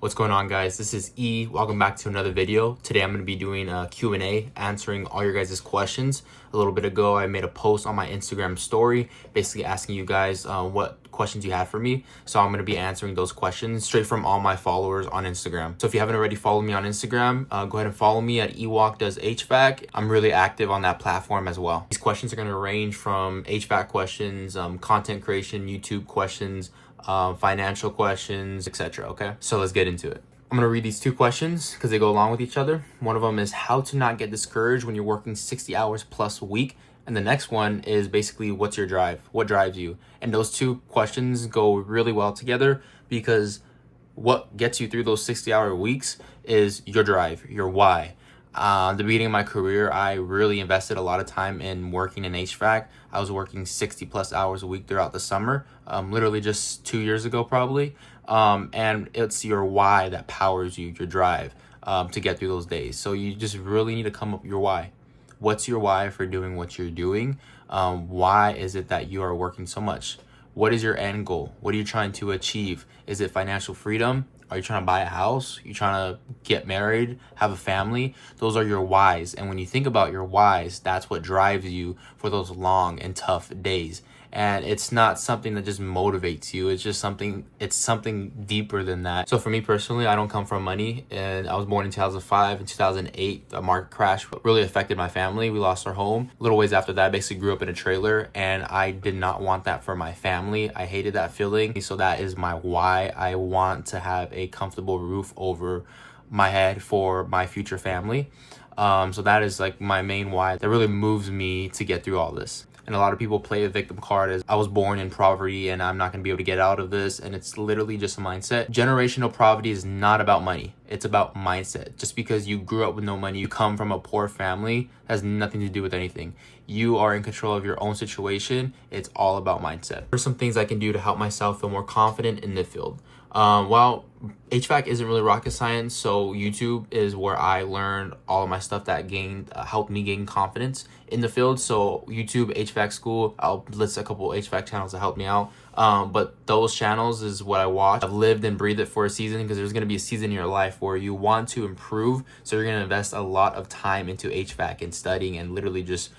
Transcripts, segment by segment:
What's going on, guys? This is E. Welcome back to another video. Today I'm going to be doing a Q&A, answering all your guys' questions. A little bit ago, I made a post on my Instagram story, basically asking you guys what questions you had for me. So I'm going to be answering those questions straight from all my followers on Instagram. So if you haven't already followed me on Instagram, go ahead and follow me at ewokdoeshvac. I'm really active on that platform as well. These questions are going to range from HVAC questions, content creation, YouTube questions, financial questions, etc. Okay, so let's get into it. I'm gonna read these two questions because they go along with each other. One of them is how to not get discouraged when you're working 60 hours plus a week, and the next one is basically what's your drive, what drives you. And those two questions go really well together because what gets you through those 60-hour weeks is your drive, your why. The beginning of my career, I really invested a lot of time in working in HVAC. I was working 60 plus hours a week throughout the summer, literally just 2 years ago probably. And it's your why that powers you, your drive, to get through those days. So you just really need to come up with your why. What's your why for doing what you're doing? Why is it that you are working so much? What is your end goal? What are you trying to achieve? Is it financial freedom? Are you trying to buy a house? You trying to get married, have a family? Those are your whys. And when you think about your whys, that's what drives you for those long and tough days. And it's not something that just motivates you. It's just something deeper than that. So for me personally, I don't come from money, and I was born in 2005. In 2008, the market crash really affected my family. We lost our home. A little ways after that, I basically grew up in a trailer, and I did not want that for my family. I hated that feeling. So that is my why. I want to have a comfortable roof over my head for my future family. So that is like my main why that really moves me to get through all this. And a lot of people play a victim card as I was born in poverty and I'm not going to be able to get out of this. And it's literally just a mindset. Generational poverty is not about money. It's about mindset. Just because you grew up with no money, you come from a poor family, has nothing to do with anything. You are in control of your own situation. It's all about mindset. There's some things I can do to help myself feel more confident in the field. Well, HVAC isn't really rocket science, so YouTube is where I learned all of my stuff that helped me gain confidence in the field. So YouTube, HVAC school, I'll list a couple HVAC channels that helped me out. But those channels is what I watch. I've lived and breathed it for a season because there's going to be a season in your life where you want to improve. So you're going to invest a lot of time into HVAC and studying and literally just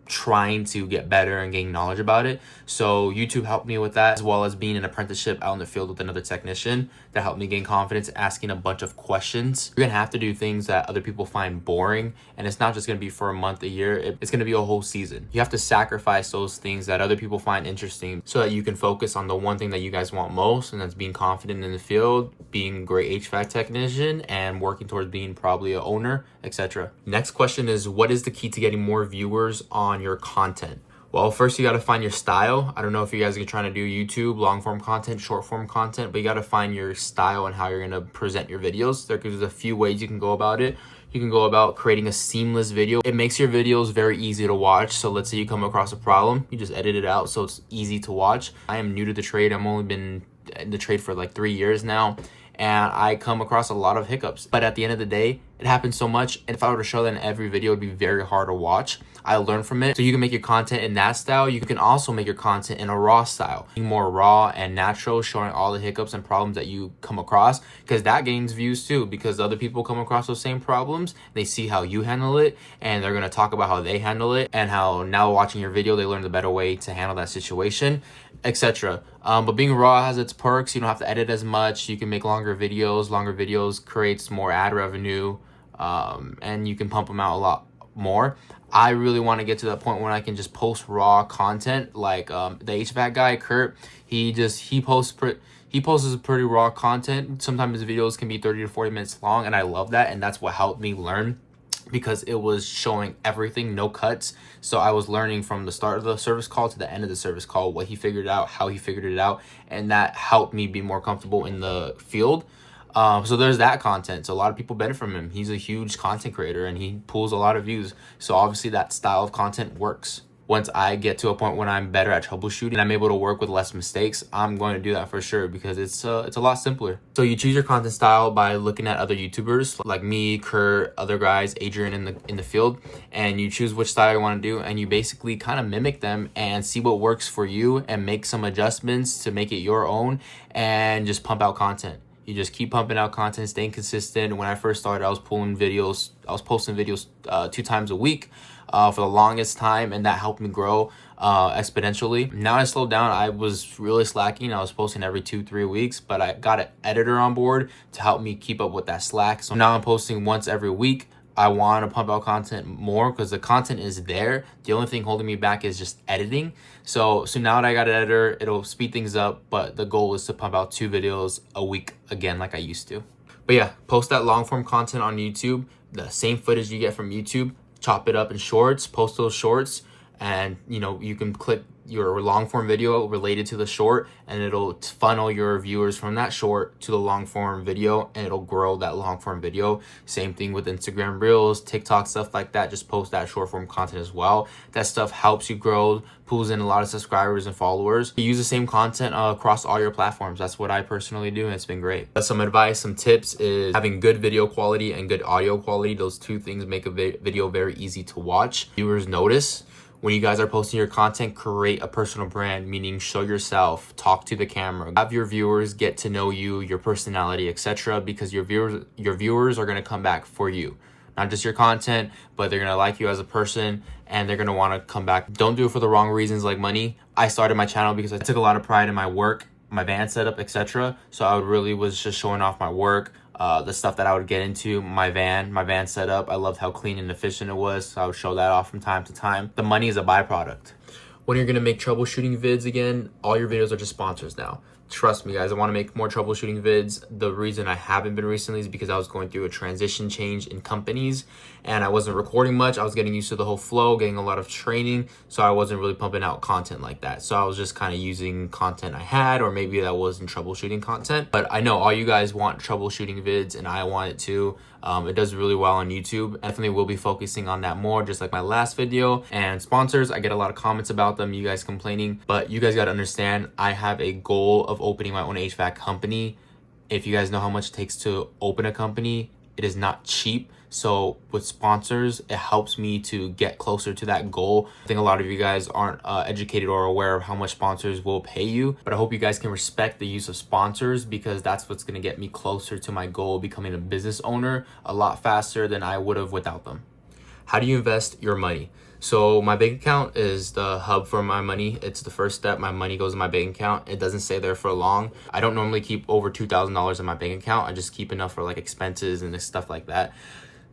trying to get better and gain knowledge about it. So YouTube helped me with that, as well as being an apprenticeship out in the field with another technician that helped me gain confidence, asking a bunch of questions. You're gonna have to do things that other people find boring, and it's not just gonna be for a month, a year. It's gonna be a whole season. You have to sacrifice those things that other people find interesting so that you can focus on the one thing that you guys want most, and that's being confident in the field, being a great HVAC technician, and working towards being probably an owner, etc. Next question is, what is the key to getting more viewers on your content? Well, first you got to find your style. I don't know if you guys are trying to do YouTube, long form content, short form content, but you got to find your style and how you're going to present your videos. There's a few ways you can go about it. You can go about creating a seamless video. It makes your videos very easy to watch. So let's say you come across a problem, you just edit it out so it's easy to watch. I am new to the trade. I've only been in the trade for like 3 years now, and I come across a lot of hiccups. But at the end of the day, it happens so much, and if I were to show that in every video, it'd be very hard to watch. I learned from it. So you can make your content in that style. You can also make your content in a raw style, being more raw and natural, showing all the hiccups and problems that you come across, because that gains views too, because other people come across those same problems, they see how you handle it, and they're going to talk about how they handle it, and how now watching your video, they learn the better way to handle that situation, etc. But being raw has its perks. You don't have to edit as much. You can make longer videos. Longer videos creates more ad revenue, and you can pump them out a lot more. I really want to get to that point where I can just post raw content, like the HVAC guy Kurt. He posts pretty raw content. Sometimes his videos can be 30 to 40 minutes long, and I love that, and that's what helped me learn, because it was showing everything, no cuts. So I was learning from the start of the service call to the end of the service call, what he figured out, how he figured it out, and that helped me be more comfortable in the field. So there's that content. So a lot of people benefit from him. He's a huge content creator and he pulls a lot of views. So obviously that style of content works. Once I get to a point when I'm better at troubleshooting and I'm able to work with less mistakes, I'm going to do that for sure, because it's a lot simpler. So you choose your content style by looking at other YouTubers like me, Kurt, other guys, Adrian in the field, and you choose which style you want to do, and you basically kind of mimic them and see what works for you and make some adjustments to make it your own and just pump out content. You just keep pumping out content, staying consistent. When I first started, I was posting videos 2 times a week for the longest time, and that helped me grow exponentially. Now I slowed down. I was really slacking. I was posting every 2-3 weeks, but I got an editor on board to help me keep up with that slack. So now I'm posting once every week. I want to pump out content more because the content is there. The only thing holding me back is just editing. So now that I got an editor, it'll speed things up, but the goal is to pump out 2 videos a week again like I used to. But yeah, post that long form content on YouTube, the same footage you get from YouTube, chop it up in shorts, post those shorts, and you can click your long form video related to the short, and it'll funnel your viewers from that short to the long form video, and it'll grow that long form video. Same thing with Instagram Reels, TikTok, stuff like that. Just post that short form content as well. That stuff helps you grow, pulls in a lot of subscribers and followers. You use the same content across all your platforms. That's what I personally do, and it's been great. Some advice, some tips is having good video quality and good audio quality. Those 2 things make a video very easy to watch. Viewers notice. When you guys are posting your content, create a personal brand, meaning show yourself, talk to the camera, have your viewers get to know you, your personality, etc. Because your viewers are going to come back for you. Not just your content, but they're going to like you as a person, and they're going to want to come back. Don't do it for the wrong reasons like money. I started my channel because I took a lot of pride in my work, my van setup, etc. So I really was just showing off my work, the stuff that I would get into, my van setup. I loved how clean and efficient it was, so I would show that off from time to time. The money is a byproduct. When you're gonna make troubleshooting vids again, all your videos are just sponsors now. Trust me, guys, I want to make more troubleshooting vids. The reason I haven't been recently is because I was going through a transition change in companies, and I wasn't recording much. I was getting used to the whole flow, getting a lot of training, so I wasn't really pumping out content like that. So I was just kind of using content I had, or maybe that wasn't troubleshooting content. But I know all you guys want troubleshooting vids, and I want it too. It does really well on YouTube. Definitely will be focusing on that more, just like my last video. And sponsors, I get a lot of comments about them, you guys complaining, but you guys got to understand, I have a goal of opening my own HVAC company. If you guys know how much it takes to open a company, it is not cheap. So with sponsors, it helps me to get closer to that goal. I think a lot of you guys aren't educated or aware of how much sponsors will pay you, but I hope you guys can respect the use of sponsors, because that's what's going to get me closer to my goal of becoming a business owner a lot faster than I would have without them. How do you invest your money? So my bank account is the hub for my money. It's the first step. My money goes in my bank account. It doesn't stay there for long. I don't normally keep over $2,000 in my bank account. I just keep enough for like expenses and stuff like that.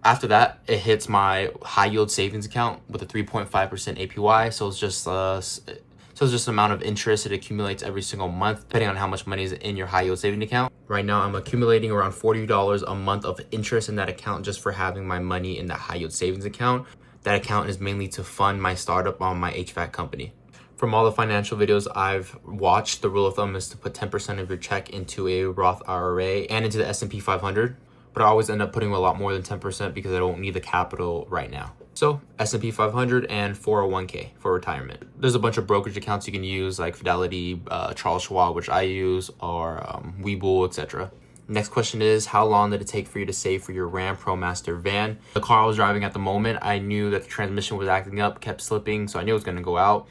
After that, it hits my high yield savings account with a 3.5% APY. So it's just the amount of interest it accumulates every single month, depending on how much money is in your high yield savings account. Right now, I'm accumulating around $40 a month of interest in that account just for having my money in that high yield savings account. That account is mainly to fund my startup on my HVAC company. From all the financial videos I've watched, the rule of thumb is to put 10% of your check into a Roth IRA and into the S&P 500. But I always end up putting a lot more than 10% because I don't need the capital right now. So S&P 500 and 401k for retirement. There's a bunch of brokerage accounts you can use, like Fidelity, Charles Schwab, which I use, or Webull, etc. Next question is, how long did it take for you to save for your Ram ProMaster van? The car I was driving at the moment, I knew that the transmission was acting up, kept slipping, so I knew it was going to go out.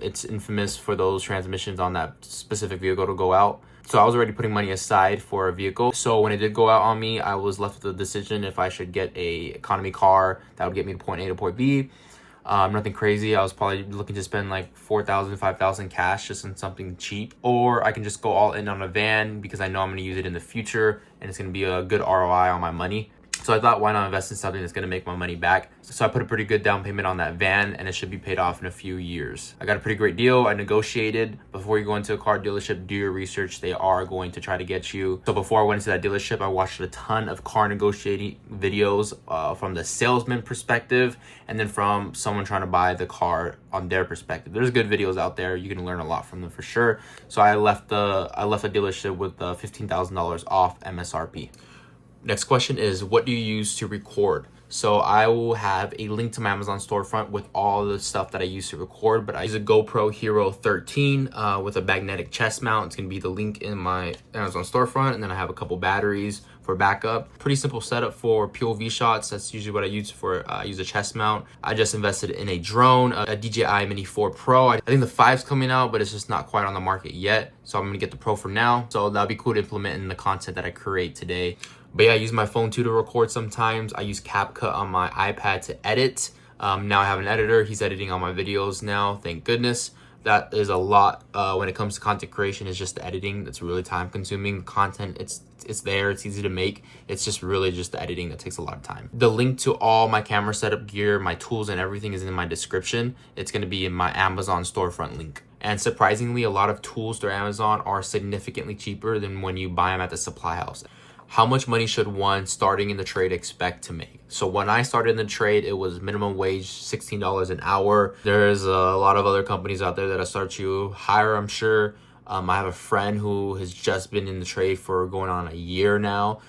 It's infamous for those transmissions on that specific vehicle to go out. So I was already putting money aside for a vehicle. So when it did go out on me, I was left with the decision if I should get a economy car that would get me to point A to point B. Nothing crazy. I was probably looking to spend like $4,000, $5,000 cash just on something cheap. Or I can just go all in on a van because I know I'm going to use it in the future and it's going to be a good ROI on my money. So I thought, why not invest in something that's going to make my money back? So I put a pretty good down payment on that van, and it should be paid off in a few years. I got a pretty great deal. I negotiated. Before you go into a car dealership, do your research. They are going to try to get you. So before I went into that dealership, I watched a ton of car negotiating videos from the salesman perspective, and then from someone trying to buy the car on their perspective. There's good videos out there. You can learn a lot from them for sure. So I left a dealership with $15,000 off MSRP. Next question is, what do you use to record? So I will have a link to my Amazon storefront with all the stuff that I use to record, but I use a GoPro Hero 13 with a magnetic chest mount. It's gonna be the link in my Amazon storefront, and then I have a couple batteries for backup. Pretty simple setup for POV shots. That's usually what I use for, I use a chest mount. I just invested in a drone, a DJI Mini 4 Pro. I think the 5's coming out, but it's just not quite on the market yet. So I'm gonna get the Pro for now. So that'll be cool to implement in the content that I create today. But yeah, I use my phone too to record sometimes. I use CapCut on my iPad to edit. Now I have an editor. He's editing all my videos now, thank goodness. That is a lot when it comes to content creation. It's just the editing that's really time consuming. The content, it's there, it's easy to make. It's just really just the editing that takes a lot of time. The link to all my camera setup gear, my tools and everything is in my description. It's gonna be in my Amazon storefront link. And surprisingly, a lot of tools through Amazon are significantly cheaper than when you buy them at the supply house. How much money should one starting in the trade expect to make? So when I started in the trade, it was minimum wage, $16 an hour. There's a lot of other companies out there that'll start you higher, I'm sure. I have a friend who has just been in the trade for going on a year now.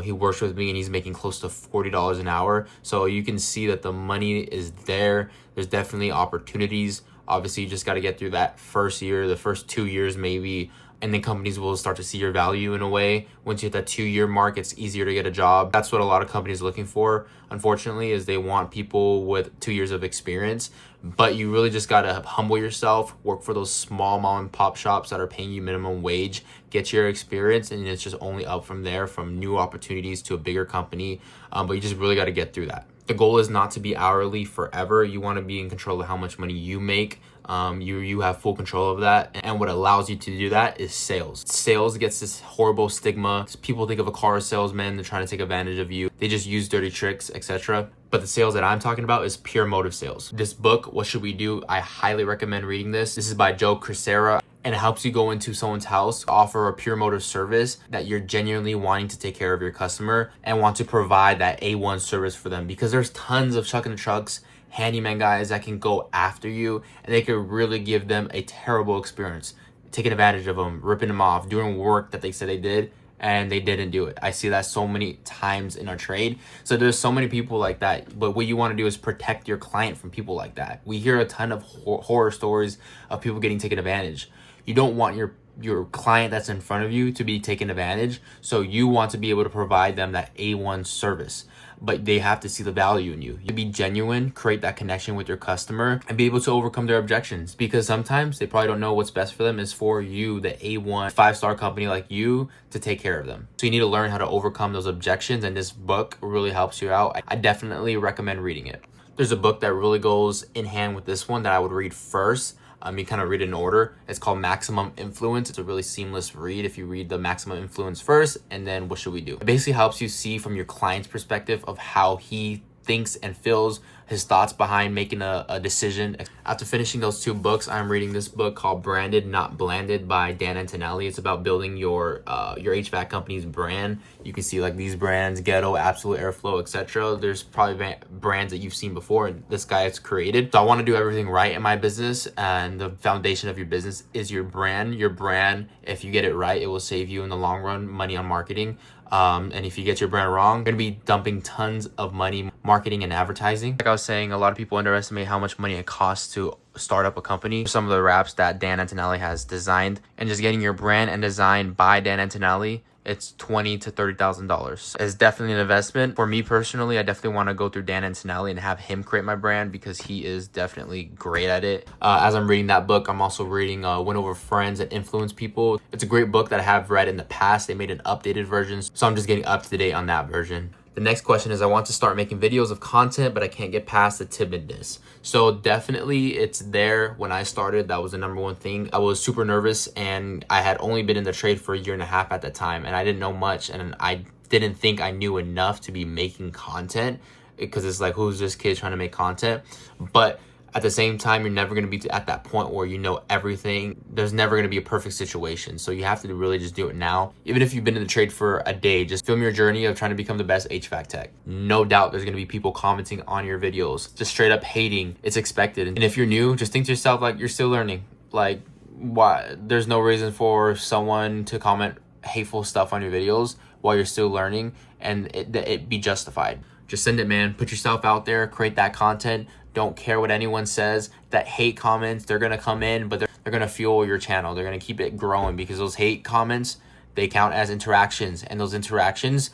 He works with me and he's making close to $40 an hour. So you can see that the money is there. There's definitely opportunities. Obviously, you just got to get through that first year, the first 2 years maybe, and then companies will start to see your value in a way. Once you hit that 2-year mark, it's easier to get a job. That's what a lot of companies are looking for, unfortunately, is they want people with 2 years of experience. But you really just got to humble yourself, work for those small mom and pop shops that are paying you minimum wage, get your experience, and it's just only up from there, from new opportunities to a bigger company. But you just really got to get through that. The goal is not to be hourly forever. You want to be in control of how much money you make. You have full control of that, and what allows you to do that is sales. Sales gets this horrible stigma. People think of a car salesman, they're trying to take advantage of you. They just use dirty tricks, etc. But the sales that I'm talking about is pure motive sales. This book, What Should We Do? I highly recommend reading this. This is by Joe Crisera, and it helps you go into someone's house, offer a pure motive service that you're genuinely wanting to take care of your customer and want to provide that A1 service for them, because there's tons of chuck in the trucks, handyman guys that can go after you and they could really give them a terrible experience, taking advantage of them, ripping them off, doing work that they said they did and they didn't do it. I see that so many times in our trade. So there's so many people like that, but what you want to do is protect your client from people like that. We hear a ton of horror stories of people getting taken advantage. You don't want your client that's in front of you to be taken advantage, so you want to be able to provide them that A1 service, but they have to see the value in you. You be genuine, create that connection with your customer, and be able to overcome their objections, because sometimes they probably don't know what's best for them is for you, the A1 5-star company like you, to take care of them. So you need to learn how to overcome those objections, and this book really helps you out. I definitely recommend reading it. There's a book that really goes in hand with this one that I would read first. You kind of read it in order. It's called Maximum Influence. It's a really seamless read if you read the Maximum Influence first and then What Should We Do? It basically helps you see from your client's perspective of how he thinks and feels, his thoughts behind making a decision. After finishing those 2 books, I'm reading this book called Branded Not Blanded by Dan Antonelli. It's about building your HVAC company's brand. You can see like these brands, Ghetto, Absolute Airflow, etc. There's probably brands that you've seen before and this guy has created. So I want to do everything right in my business, and the foundation of your business is your brand. Your brand, if you get it right, it will save you in the long run money on marketing. And if you get your brand wrong, you're gonna be dumping tons of money marketing and advertising. Like I was saying, a lot of people underestimate how much money it costs to start up a company. Some of the wraps that Dan Antonelli has designed, and just getting your brand and design by Dan Antonelli, it's $20,000 to $30,000. It's definitely an investment. For me personally, I definitely want to go through Dan Antonelli and have him create my brand, because he is definitely great at it. As I'm reading that book, I'm also reading Win Over Friends and Influence People. It's a great book that I have read in the past. They made an updated version, so I'm just getting up to date on that version. The next question is, I want to start making videos of content, but I can't get past the timidness. So definitely it's there. When I started, that was the number one thing. I was super nervous, and I had only been in the trade for 1.5 years at that time, and I didn't know much, and I didn't think I knew enough to be making content, because it's like, who's this kid trying to make content? But at the same time, you're never going to be at that point where you know everything. There's never going to be a perfect situation. So you have to really just do it now. Even if you've been in the trade for a day, just film your journey of trying to become the best HVAC tech. No doubt there's going to be people commenting on your videos, just straight up hating. It's expected. And if you're new, just think to yourself, like, you're still learning. Like, why? There's no reason for someone to comment hateful stuff on your videos while you're still learning, and it be justified. just send it, man. Put yourself out there, create that content. Don't care what anyone says. That hate comments, they're gonna come in, but they're gonna fuel your channel. They're gonna keep it growing, because those hate comments, they count as interactions, and those interactions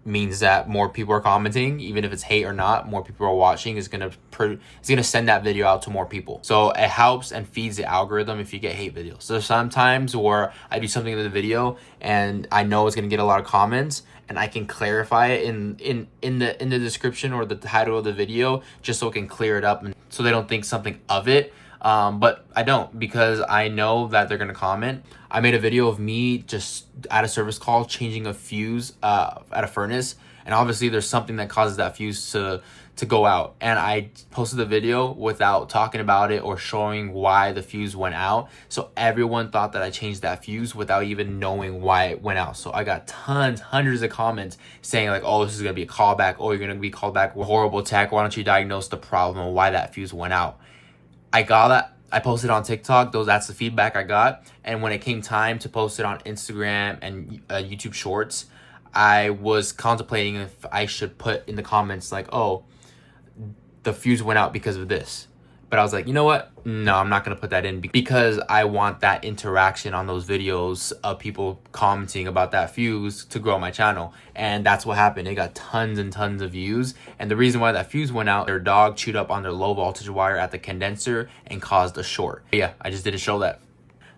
means that more people are commenting. Even if it's hate or not, more people are watching. Is gonna send that video out to more people. So it helps and feeds the algorithm if you get hate videos. So sometimes where I do something in the video and I know it's gonna get a lot of comments, and I can clarify it in the description or the title of the video, just so it can clear it up, and so they don't think something of it. But I don't, because I know that they're gonna comment. I made a video of me just at a service call changing a fuse at a furnace, and obviously there's something that causes that fuse to go out, and I posted the video without talking about it or showing why the fuse went out. So everyone thought that I changed that fuse without even knowing why it went out. So I got hundreds of comments saying like, oh, this is gonna be a callback, oh, you're gonna be called back with horrible tech, why don't you diagnose the problem and why that fuse went out. I got that. I posted on TikTok. That's the feedback I got. And when it came time to post it on Instagram and YouTube Shorts, I was contemplating if I should put in the comments like, oh, the fuse went out because of this. But I was like, you know what? No, I'm not going to put that in, because I want that interaction on those videos of people commenting about that fuse to grow my channel. And that's what happened. It got tons and tons of views. And the reason why that fuse went out, their dog chewed up on their low voltage wire at the condenser and caused a short. But yeah, I just didn't show that.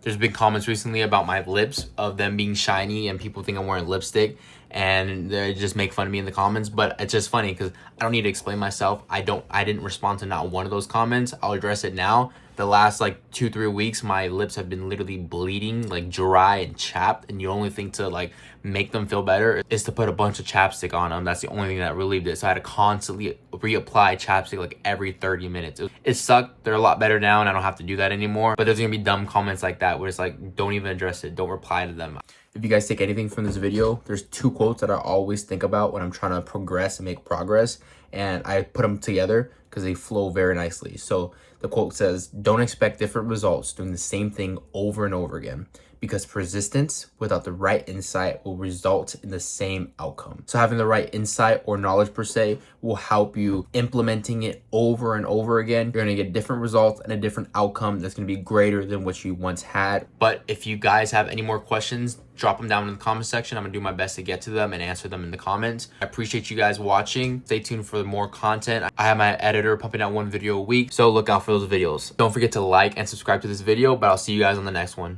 There's been comments recently about my lips, of them being shiny, and people think I'm wearing lipstick, and they just make fun of me in the comments. But it's just funny because I don't need to explain myself. I didn't respond to not one of those comments. I'll address it now. The last like 2-3 weeks, my lips have been literally bleeding, like dry and chapped, and the only thing to like make them feel better is to put a bunch of chapstick on them. That's the only thing that relieved it. So I had to constantly reapply chapstick like every 30 minutes. It sucked. They're a lot better now, and I don't have to do that anymore. But there's gonna be dumb comments like that where it's like, don't even address it, don't reply to them. If you guys take anything from this video, there's 2 quotes that I always think about when I'm trying to progress and make progress, and I put them together because they flow very nicely. So the quote says, don't expect different results doing the same thing over and over again, because persistence without the right insight will result in the same outcome. So having the right insight or knowledge per se will help you implementing it over and over again. You're gonna get different results and a different outcome that's gonna be greater than what you once had. But if you guys have any more questions, drop them down in the comment section. I'm gonna do my best to get to them and answer them in the comments. I appreciate you guys watching. Stay tuned for more content. I have my editor pumping out 1 video a week, so look out for those videos. Don't forget to like and subscribe to this video, but I'll see you guys on the next one.